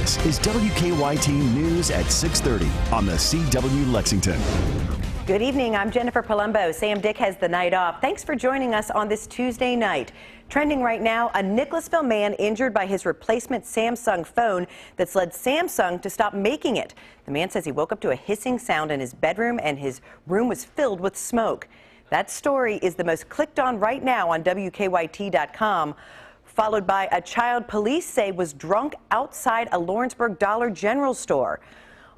This is WKYT News at 6:30 on the CW Lexington. Good evening, I'm Jennifer Palumbo. Sam Dick has the night off. Thanks for joining us on this Tuesday night. Trending right now, a Nicholasville man injured by his replacement Samsung phone that's led Samsung to stop making it. The man says he woke up to a hissing sound in his bedroom and his room was filled with smoke. That story is the most clicked on right now on WKYT.com, followed by a child police say was drunk outside a Lawrenceburg Dollar General store.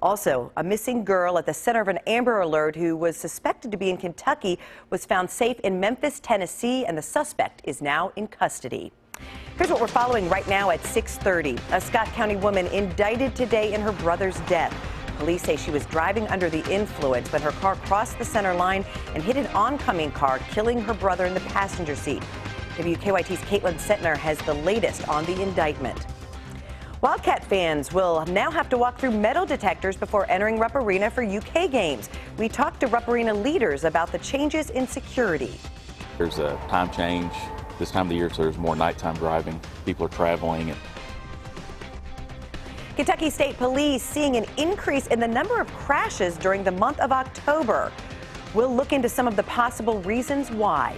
Also, a missing girl at the center of an Amber Alert who was suspected to be in Kentucky was found safe in Memphis, Tennessee, and the suspect is now in custody. Here's what we're following right now at 6:30. A Scott County woman indicted today in her brother's death. Police say she was driving under the influence when her car crossed the center line and hit an oncoming car, killing her brother in the passenger seat. WKYT's Caitlin Settner has the latest on the indictment. Wildcat fans will now have to walk through metal detectors before entering Rupp Arena for UK games. We talked to Rupp Arena leaders about the changes in security. There's a time change this time of the year, so there's more nighttime driving. People are traveling. Kentucky State Police seeing an increase in the number of crashes during the month of October. We'll look into some of the possible reasons why.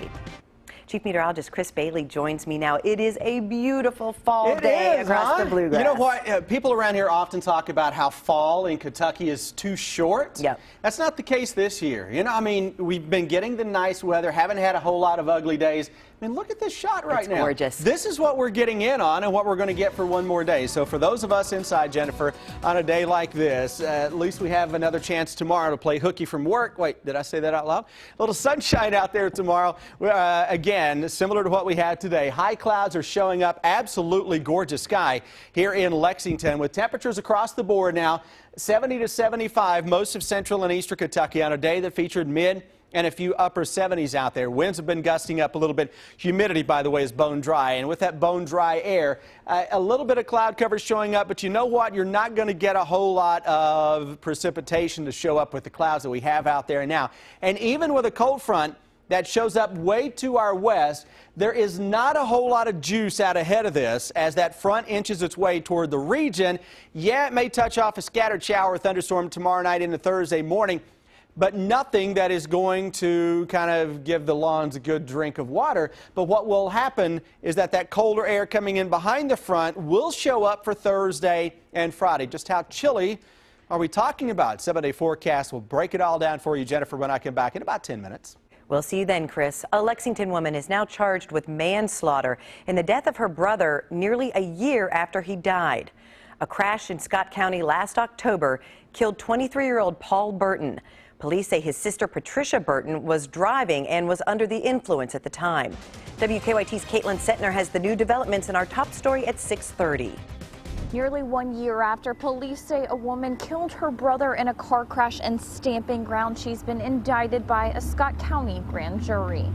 Chief Meteorologist Chris Bailey joins me now. It is a beautiful fall day across the bluegrass. You know what? People around here often talk about how fall in Kentucky is too short. Yep. That's not the case this year. You know, I mean, we've been getting the nice weather, haven't had a whole lot of ugly days. I mean, look at this shot right now. It's gorgeous. This is what we're getting in on and what we're going to get for one more day. So for those of us inside, Jennifer, on a day like this, at least we have another chance tomorrow to play hooky from work. Wait, did I say that out loud? A little sunshine out there tomorrow. Again, similar to what we had today. High clouds are showing up. Absolutely gorgeous sky here in Lexington with temperatures across the board now. 70 to 75, most of central and eastern Kentucky on a day that featured mid and a few upper 70s out there. Winds have been gusting up a little bit. Humidity, by the way, is bone dry. And with that bone dry air, a little bit of cloud cover showing up. But you know what? You're not going to get a whole lot of precipitation to show up with the clouds that we have out there now. And even with a cold front that shows up way to our west, there is not a whole lot of juice out ahead of this as that front inches its way toward the region. Yeah, it may touch off a scattered shower or thunderstorm tomorrow night into Thursday morning, but nothing that is going to kind of give the lawns a good drink of water. But what will happen is that colder air coming in behind the front will show up for Thursday and Friday. Just how chilly are we talking about? 7-day forecast will break it all down for you, Jennifer, when I come back in about 10 minutes. We'll see you then, Chris. A Lexington woman is now charged with manslaughter in the death of her brother nearly a year after he died. A crash in Scott County last October killed 23-year-old Paul Burton. Police say his sister Patricia Burton was driving and was under the influence at the time. WKYT's Caitlin Settner has the new developments in our top story at 6:30. Nearly 1 year after police say a woman killed her brother in a car crash in Stamping Ground, she's been indicted by a Scott County grand jury.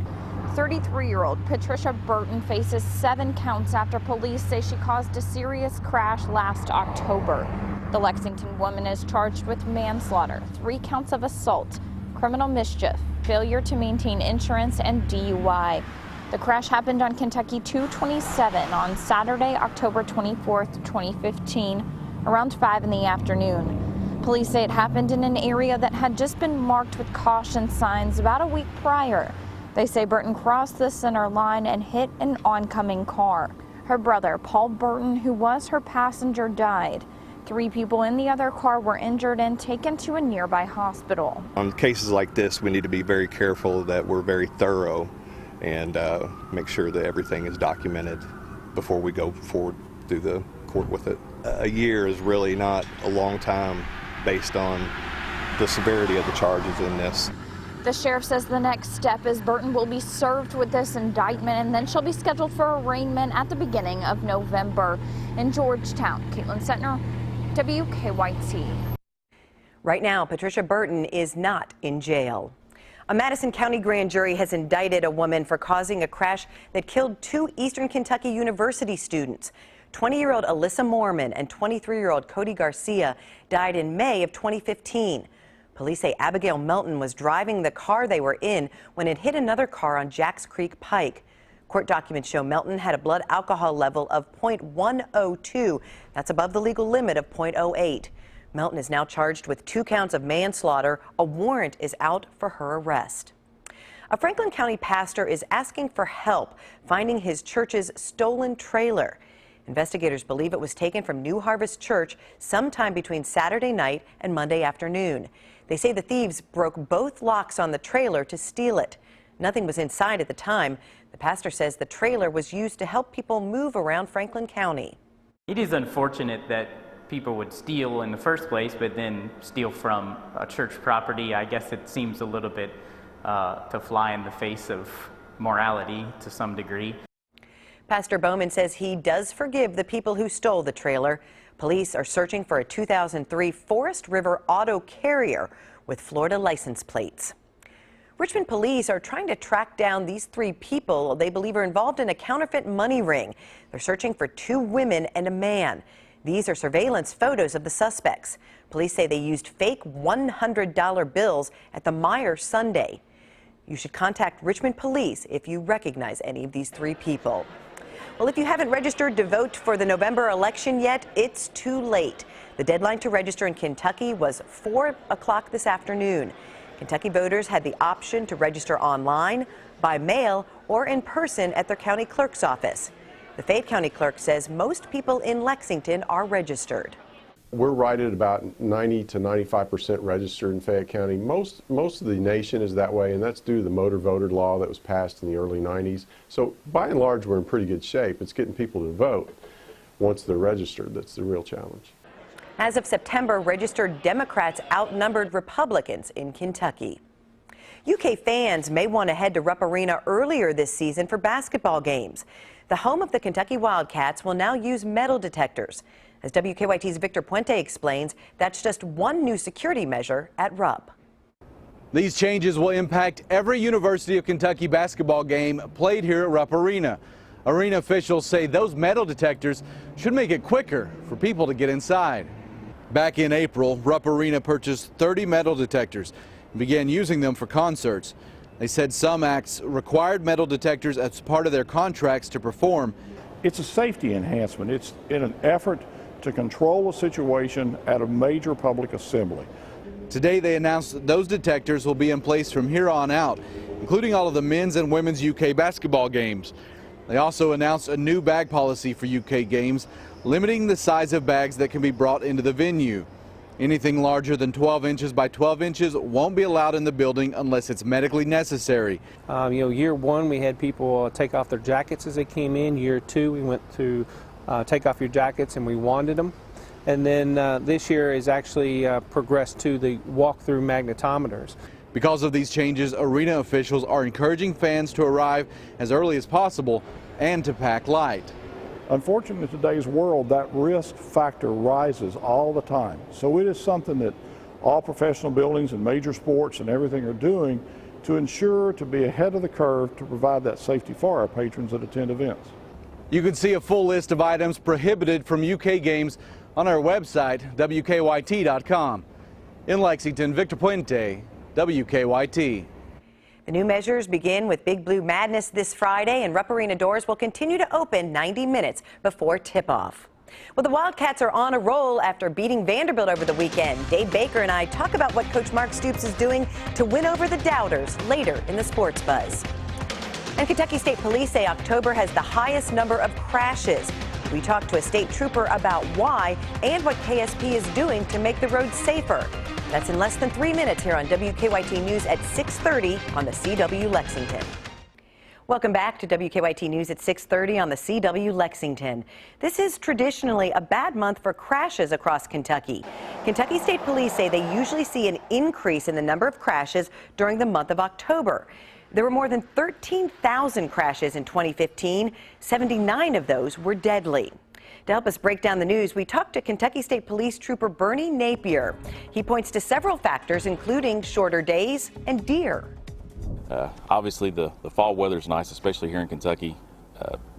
33-year-old Patricia Burton faces 7 counts after police say she caused a serious crash last October. The Lexington woman is charged with manslaughter, 3 counts of assault, criminal mischief, failure to maintain insurance, and DUI. The crash happened on Kentucky 227 on Saturday, October 24th, 2015, around 5 in the afternoon. Police say it happened in an area that had just been marked with caution signs about a week prior. They say Burton crossed the center line and hit an oncoming car. Her brother, Paul Burton, who was her passenger, died. 3 people in the other car were injured and taken to a nearby hospital. On cases like this, we need to be very careful that we're very thorough and make sure that everything is documented before we go forward through the court with it. A year is really not a long time based on the severity of the charges in this. The sheriff says the next step is Burton will be served with this indictment and then she'll be scheduled for arraignment at the beginning of November. In Georgetown, Caitlin Settner, WKYT. Right now, Patricia Burton is not in jail. A Madison County grand jury has indicted a woman for causing a crash that killed 2 Eastern Kentucky University students. 20-year-old Alyssa Moorman and 23-year-old Cody Garcia died in May of 2015. Police say Abigail Melton was driving the car they were in when it hit another car on Jacks Creek Pike. Court documents show Melton had a blood alcohol level of .102. That's above the legal limit of .08. Melton is now charged with 2 counts of manslaughter. A warrant is out for her arrest. A Franklin County pastor is asking for help finding his church's stolen trailer. Investigators believe it was taken from New Harvest Church sometime between Saturday night and Monday afternoon. They say the thieves broke both locks on the trailer to steal it. Nothing was inside at the time. The pastor says the trailer was used to help people move around Franklin County. It is unfortunate that people would steal in the first place, but then steal from a church property. I guess it seems a little bit to fly in the face of morality to some degree. Pastor Bowman says he does forgive the people who stole the trailer. Police are searching for a 2003 Forest River auto carrier with Florida license plates. Richmond police are trying to track down these 3 people they believe are involved in a counterfeit money ring. They're searching for 2 women and a man. These are surveillance photos of the suspects. Police say they used fake $100 bills at the Meyer Sunday. You should contact Richmond police if you recognize any of these 3 people. Well, if you haven't registered to vote for the November election yet, it's too late. The deadline to register in Kentucky was 4 o'clock this afternoon. Kentucky voters had the option to register online, by mail, or in person at their county clerk's office. The Fayette County clerk says most people in Lexington are registered. We're right at about 90 to 95% registered in Fayette County. Most of the nation is that way, and that's due to the motor voter law that was passed in the early 90s. So by and large, we're in pretty good shape. It's getting people to vote once they're registered that's the real challenge. As of September, registered Democrats outnumbered Republicans in Kentucky. UK fans may want to head to Rupp Arena earlier this season for basketball games. The home of the Kentucky Wildcats will now use metal detectors. As WKYT's Victor Puente explains, that's just one new security measure at Rupp. These changes will impact every University of Kentucky basketball game played here at Rupp Arena. Arena officials say those metal detectors should make it quicker for people to get inside. Back in April, Rupp Arena purchased 30 metal detectors and began using them for concerts. They said some acts required metal detectors as part of their contracts to perform. It's a safety enhancement. It's in an effort to control a situation at a major public assembly. Today they announced that those detectors will be in place from here on out, including all of the men's and women's UK basketball games. They also announced a new bag policy for UK games, limiting the size of bags that can be brought into the venue. Anything larger than 12 inches by 12 inches won't be allowed in the building unless it's medically necessary. Year 1 we had people take off their jackets as they came in. Year 2 we went to take off your jackets and we wanded them. And then this year is actually progressed to the walk-through magnetometers. Because of these changes, arena officials are encouraging fans to arrive as early as possible and to pack light. Unfortunately, in today's world, that risk factor rises all the time. So it is something that all professional buildings and major sports and everything are doing to ensure to be ahead of the curve to provide that safety for our patrons that attend events. You can see a full list of items prohibited from UK games on our website, WKYT.com. In Lexington, Victor Puente, WKYT. The new measures begin with Big Blue Madness this Friday, and Rupp Arena doors will continue to open 90 minutes before tip-off. Well, the Wildcats are on a roll after beating Vanderbilt over the weekend. Dave Baker and I talk about what Coach Mark Stoops is doing to win over the doubters later in the Sports Buzz. And Kentucky State Police say October has the highest number of crashes. We talked to a state trooper about why and what KSP is doing to make the roads safer. That's in less than 3 minutes here on WKYT News at 6:30 on the CW Lexington. Welcome back to WKYT News at 6:30 on the CW Lexington. This is traditionally a bad month for crashes across Kentucky. Kentucky State Police say they usually see an increase in the number of crashes during the month of October. There were more than 13,000 crashes in 2015. 79 of those were deadly. To help us break down the news, we talked to Kentucky State Police Trooper Bernie Napier. He points to several factors, including shorter days and deer. Obviously, the fall weather's nice, especially here in Kentucky.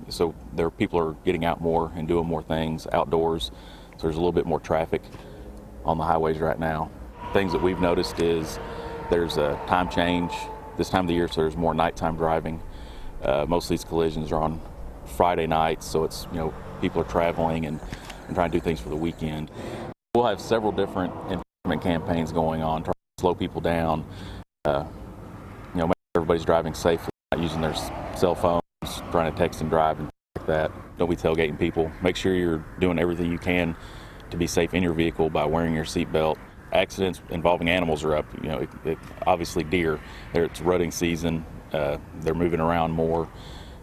So people are getting out more and doing more things outdoors. So there's a little bit more traffic on the highways right now. Things that we've noticed is there's a time change this time of the year, so there's more nighttime driving. Most of these collisions are on Friday nights, so it's, people are traveling and trying to do things for the weekend. We'll have several different enforcement campaigns going on, trying to slow people down, make sure everybody's driving safely, not using their cell phones, trying to text and drive and like that. Don't be tailgating people. Make sure you're doing everything you can to be safe in your vehicle by wearing your seatbelt. Accidents involving animals are up. Obviously deer. It's rutting season. They're moving around more.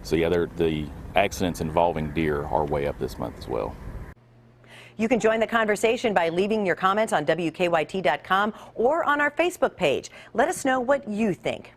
So yeah, the accidents involving deer are way up this month as well. You can join the conversation by leaving your comments on WKYT.com or on our Facebook page. Let us know what you think.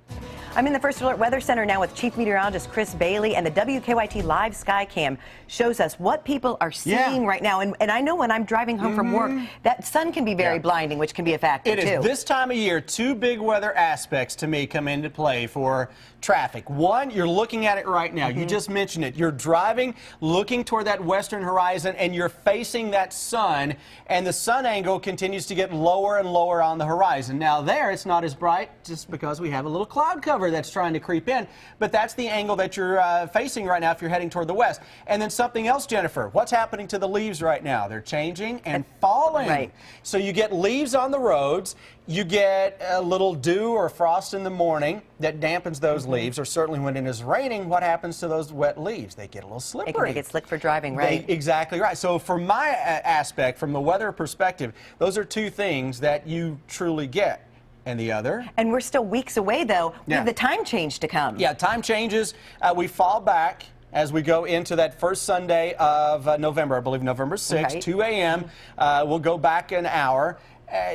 I'm in the First Alert Weather Center now with Chief Meteorologist Chris Bailey, and the WKYT Live Skycam shows us what people are seeing right now. And I know when I'm driving home from work, that sun can be very blinding, which can be a factor too. It is this time of year, two big weather aspects to me come into play for traffic. One, you're looking at it right now. You just mentioned it. You're driving, looking toward that western horizon, and you're facing that sun, and the sun angle continues to get lower and lower on the horizon. Now there, it's not as bright just because we have a little cloud cover that's trying to creep in, but that's the angle that you're facing right now if you're heading toward the west. And then something else, Jennifer, what's happening to the leaves right now? They're changing and falling. Right. So you get leaves on the roads, you get a little dew or frost in the morning that dampens those leaves, or certainly when it is raining, what happens to those wet leaves? They get a little slippery. It can make it slick for driving, right? Exactly right. So from my aspect, from the weather perspective, those are two things that you truly get. And the other? And we're still weeks away, though. We have the time change to come. Yeah, time changes. We fall back as we go into that first Sunday of November, I believe November 6th, 2 a.m. We'll go back an hour.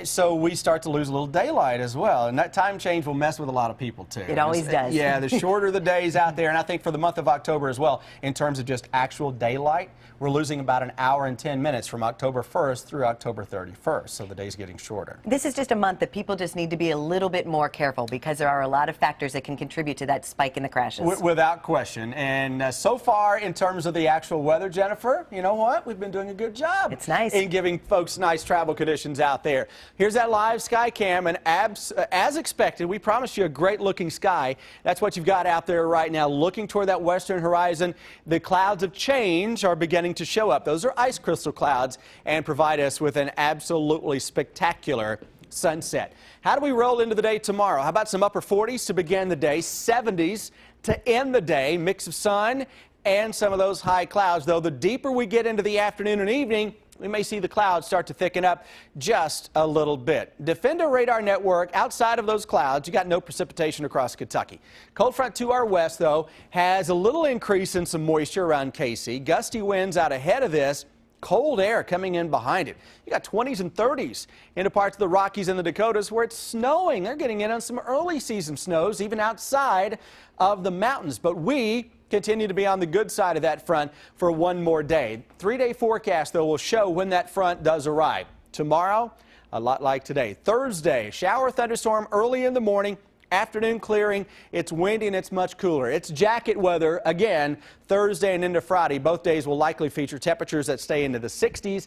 So we start to lose a little daylight as well, and that time change will mess with a lot of people too. It always does. Yeah, the shorter the days out there, and I think for the month of October as well, in terms of just actual daylight, we're losing about an hour and 10 minutes from October 1st through October 31st, so the day's getting shorter. This is just a month that people just need to be a little bit more careful because there are a lot of factors that can contribute to that spike in the crashes. Without question, and so far in terms of the actual weather, Jennifer, you know what? We've been doing a good job. It's nice. In giving folks nice travel conditions out there. Here's that live sky cam, and as expected, we promised you a great looking sky. That's what you've got out there right now, looking toward that western horizon. The clouds of change are beginning to show up. Those are ice crystal clouds and provide us with an absolutely spectacular sunset. How do we roll into the day tomorrow? How about some upper 40s to begin the day, 70s to end the day, mix of sun and some of those high clouds, though the deeper we get into the afternoon and evening, we may see the clouds start to thicken up just a little bit. Defender radar network, outside of those clouds, you got no precipitation across Kentucky. Cold front to our west, though, has a little increase in some moisture around KC. Gusty winds out ahead of this. Cold air coming in behind it. You got 20s and 30s into parts of the Rockies and the Dakotas where it's snowing. They're getting in on some early season snows, even outside of the mountains. But we continue to be on the good side of that front for one more day. 3-day forecast, though, will show when that front does arrive. Tomorrow, a lot like today. Thursday, shower thunderstorm early in the morning. Afternoon clearing. It's windy and it's much cooler. It's jacket weather again Thursday and into Friday. Both days will likely feature temperatures that stay into the 60s.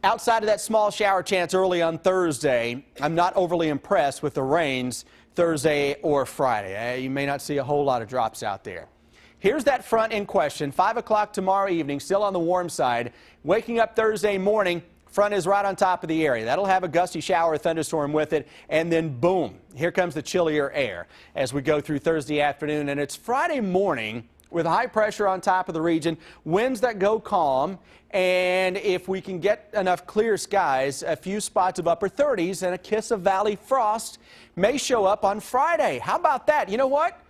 Outside of that small shower chance early on Thursday, I'm not overly impressed with the rains Thursday or Friday. You may not see a whole lot of drops out there. Here's that front in question. 5 o'clock tomorrow evening, still on the warm side. Waking up Thursday morning, front is right on top of the area. That'll have a gusty shower or thunderstorm with it, and then boom, here comes the chillier air as we go through Thursday afternoon. And it's Friday morning with high pressure on top of the region, winds that go calm, and if we can get enough clear skies, a few spots of upper 30s and a kiss of valley frost may show up on Friday. How about that? You know what?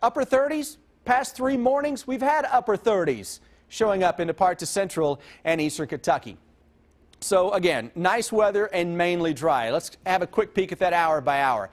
Upper 30s, past 3 mornings, we've had upper 30s showing up into parts of central and eastern Kentucky. So again, nice weather and mainly dry. Let's have a quick peek at that hour by hour.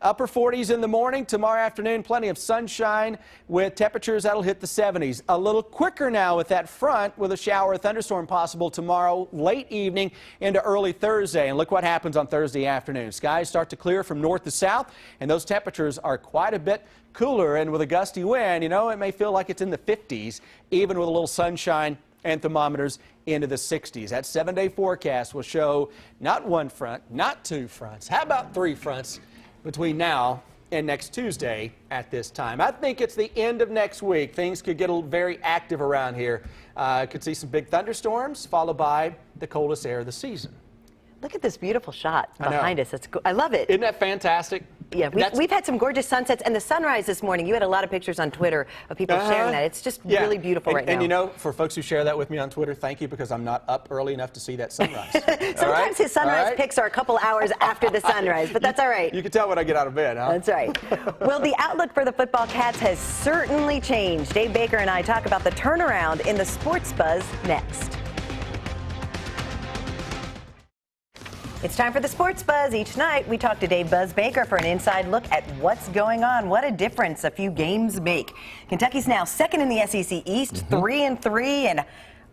Upper 40s in the morning, tomorrow afternoon, plenty of sunshine with temperatures that'll hit the 70s. A little quicker now with that front with a shower or thunderstorm possible tomorrow, late evening into early Thursday. And look what happens on Thursday afternoon. Skies start to clear from north to south, and those temperatures are quite a bit cooler. And with a gusty wind, you know, it may feel like it's in the 50s, even with a little sunshine and thermometers into the 60s. That 7-day forecast will show not one front, not two fronts. How about 3 fronts between now and next Tuesday at this time. I think it's the end of next week. Things could get very active around here. Could see some big thunderstorms followed by the coldest air of the season. Look at this beautiful shot behind us. I love it. Isn't that fantastic? Yeah, we've had some gorgeous sunsets, and the sunrise this morning, you had a lot of pictures on Twitter of people sharing that. It's just really beautiful right now. And you know, for folks who share that with me on Twitter, thank you, because I'm not up early enough to see that sunrise. Sometimes his sunrise pics are a couple hours after the sunrise, but that's all right. You can tell when I get out of bed, huh? That's right. Well, the outlook for the football Cats has certainly changed. Dave Baker and I talk about the turnaround in the sports buzz next. It's time for the Sports Buzz. Each night, we talk to Dave Buzz Baker for an inside look at what's going on. What a difference a few games make. Kentucky's now second in the SEC East, 3-3, and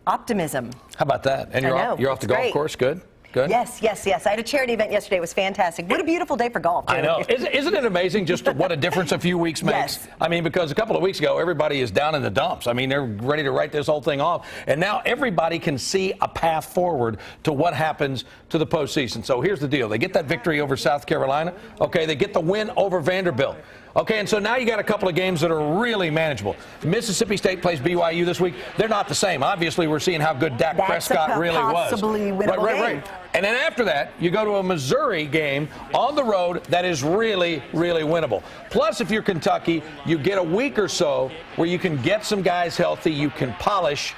optimism. How about that? And you're off the golf course? Good? Good? Yes. I had a charity event yesterday. It was fantastic. What a beautiful day for golf, too. I know. Isn't it amazing just what a difference a few weeks makes? Yes. I mean, because a couple of weeks ago, everybody is down in the dumps. I mean, they're ready to write this whole thing off. And now everybody can see a path forward to what happens to the postseason. So here's the deal. They get that victory over South Carolina. Okay, they get the win over Vanderbilt. Okay, and so now you got a couple of games that are really manageable. Mississippi State plays BYU this week. They're not the same. Obviously, we're seeing how good Dak Prescott really was. Possibly winnable game. Right. And then after that, you go to a Missouri game on the road that is really, really winnable. Plus, if you're Kentucky, you get a week or so where you can get some guys healthy, you can polish,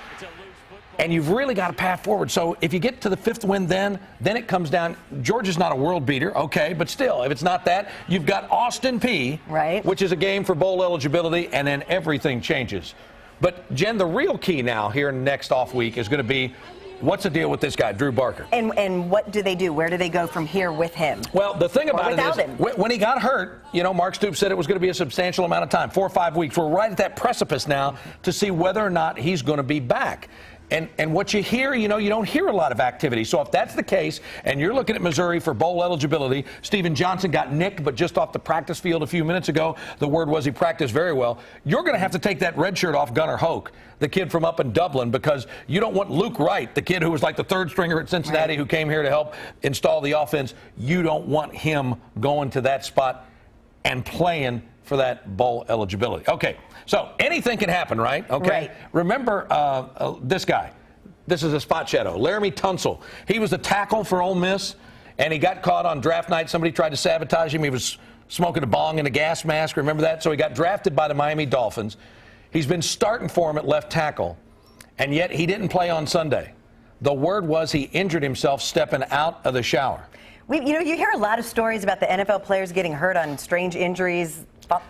and you've really got a path forward. So if you get to the fifth win, then it comes down. Georgia's not a world beater, okay, but still, if it's not that, you've got Austin Peay, right, which is a game for bowl eligibility, and then everything changes. But, Jen, the real key now here next off week is going to be, what's the deal with this guy, Drew Barker? And what do they do? Where do they go from here with him? Well, the thing about it is, when he got hurt, you know, Mark Stoops said it was going to be a substantial amount of time, 4 or 5 weeks. We're right at that precipice now to see whether or not he's going to be back. And what you hear, you know, you don't hear a lot of activity. So if that's the case, and you're looking at Missouri for bowl eligibility, Steven Johnson got nicked, but just off the practice field a few minutes ago, the word was he practiced very well. You're going to have to take that red shirt off Gunnar Hoke, the kid from up in Dublin, because you don't want Luke Wright, the kid who was like the third stringer at Cincinnati, who came here to help install the offense. You don't want him going to that spot and playing for that bowl eligibility. Okay, so anything can happen, right? Okay. Right. Remember this guy. This is a spot shadow, Laramie Tunsil. He was a tackle for Ole Miss, and he got caught on draft night. Somebody tried to sabotage him. He was smoking a bong in a gas mask. Remember that? So he got drafted by the Miami Dolphins. He's been starting for him at left tackle, and yet he didn't play on Sunday. The word was he injured himself stepping out of the shower. You hear a lot of stories about the NFL players getting hurt on strange injuries,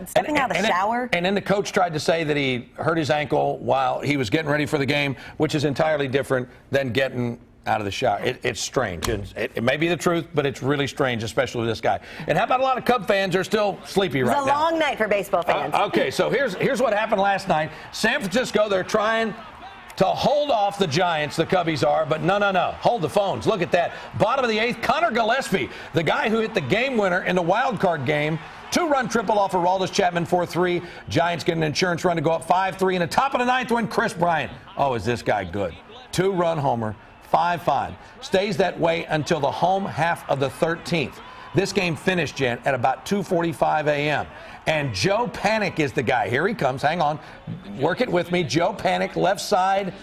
stepping out of the shower. And then the coach tried to say that he hurt his ankle while he was getting ready for the game, which is entirely different than getting out of the shower. It's strange. It may be the truth, but it's really strange, especially with this guy. And how about a lot of Cub fans are still sleepy right now? It's a long night for baseball fans. Okay, so here's what happened last night. San Francisco, they're trying to hold off the Giants, the Cubbies are, but no. Hold the phones. Look at that. Bottom of the eighth, Connor Gillespie, the guy who hit the game winner in the wild card game. 2-run triple off of Aroldis Chapman, 4-3. Giants get an insurance run to go up 5-3. In the top of the ninth win, Chris Bryant. Oh, is this guy good? 2-run homer, 5-5. Stays that way until the home half of the 13th. This game finished, Jen, at about 2:45 a.m. And Joe Panic is the guy. Here he comes. Hang on. Work it with me. Joe Panic, left side.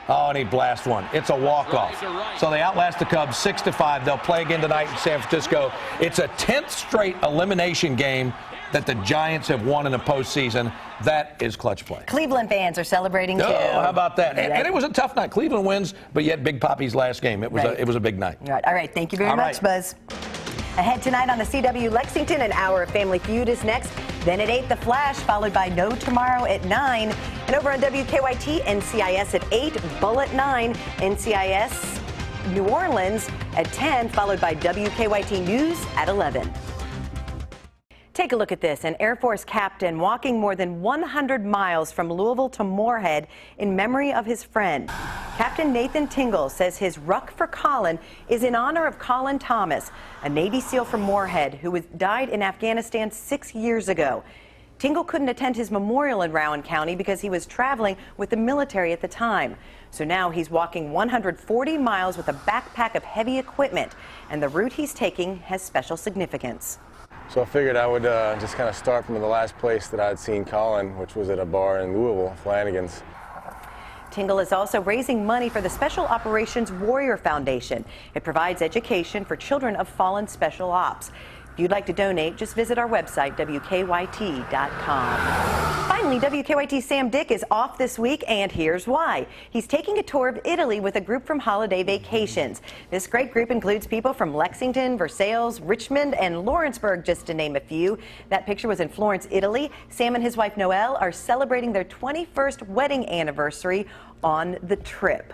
Oh, and he blasts one. It's a walk-off. So they outlast the Cubs 6-5. They'll play again tonight in San Francisco. It's a 10th straight elimination game that the Giants have won in the postseason. That is clutch play. Cleveland fans are celebrating too. Oh, how about that? And it was a tough night. Cleveland wins, but yet Big Poppy's last game. It was a big night. All right. Thank you very much, Buzz. Ahead tonight on the CW Lexington, an hour of Family Feud is next. Then at 8, The Flash, followed by No Tomorrow at 9. And over on WKYT, NCIS at 8, Bull at 9, NCIS New Orleans at 10, followed by WKYT News at 11. Take a look at this. An Air Force captain walking more than 100 miles from Louisville to Moorhead in memory of his friend. Captain Nathan Tingle says his Ruck for Colin is in honor of Colin Thomas, a Navy SEAL from Moorhead who died in Afghanistan 6 years ago. Tingle couldn't attend his memorial in Rowan County because he was traveling with the military at the time. So now he's walking 140 miles with a backpack of heavy equipment, and the route he's taking has special significance. So I figured I would just kind of start from the last place that I'd seen Colin, which was at a bar in Louisville, Flanagan's. Tingle is also raising money for the Special Operations Warrior Foundation. It provides education for children of fallen special ops. If you'd like to donate, just visit our website, WKYT.com. Finally, WKYT Sam Dick is off this week, and here's why. He's taking a tour of Italy with a group from Holiday Vacations. This great group includes people from Lexington, Versailles, Richmond, and Lawrenceburg, just to name a few. That picture was in Florence, Italy. Sam and his wife Noelle are celebrating their 21st wedding anniversary on the trip.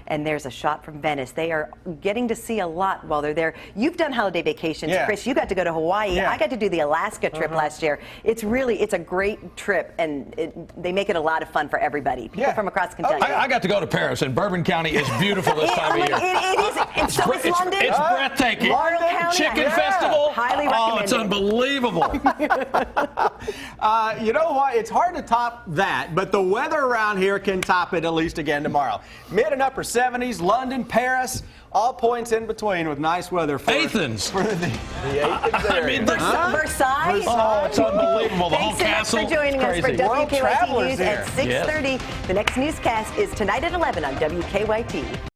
And there's a shot from Venice. They are getting to see a lot while they're there. You've done holiday vacations, Yeah. Chris. You got to go to Hawaii. Yeah. I got to do the Alaska trip last year. It's a great trip, and they make it a lot of fun for everybody. People from across Kentucky. I got to go to Paris, and Bourbon County is beautiful this time of year. It is. And so is London. It's breathtaking. Laurel County. Chicken Festival. Highly Oh, it's recommended. unbelievable. You know what? It's hard to top that, but the weather around here can top it at least again tomorrow. Mid and upper 70s, London, Paris, all points in between with nice weather for Athens. For the Athens area. I mean, Versailles. Oh, it's unbelievable. The whole Thanks so much castle. for joining us for Crazy. World WKYT travelers News here. at 6:30. The next newscast is tonight at 11 on WKYT.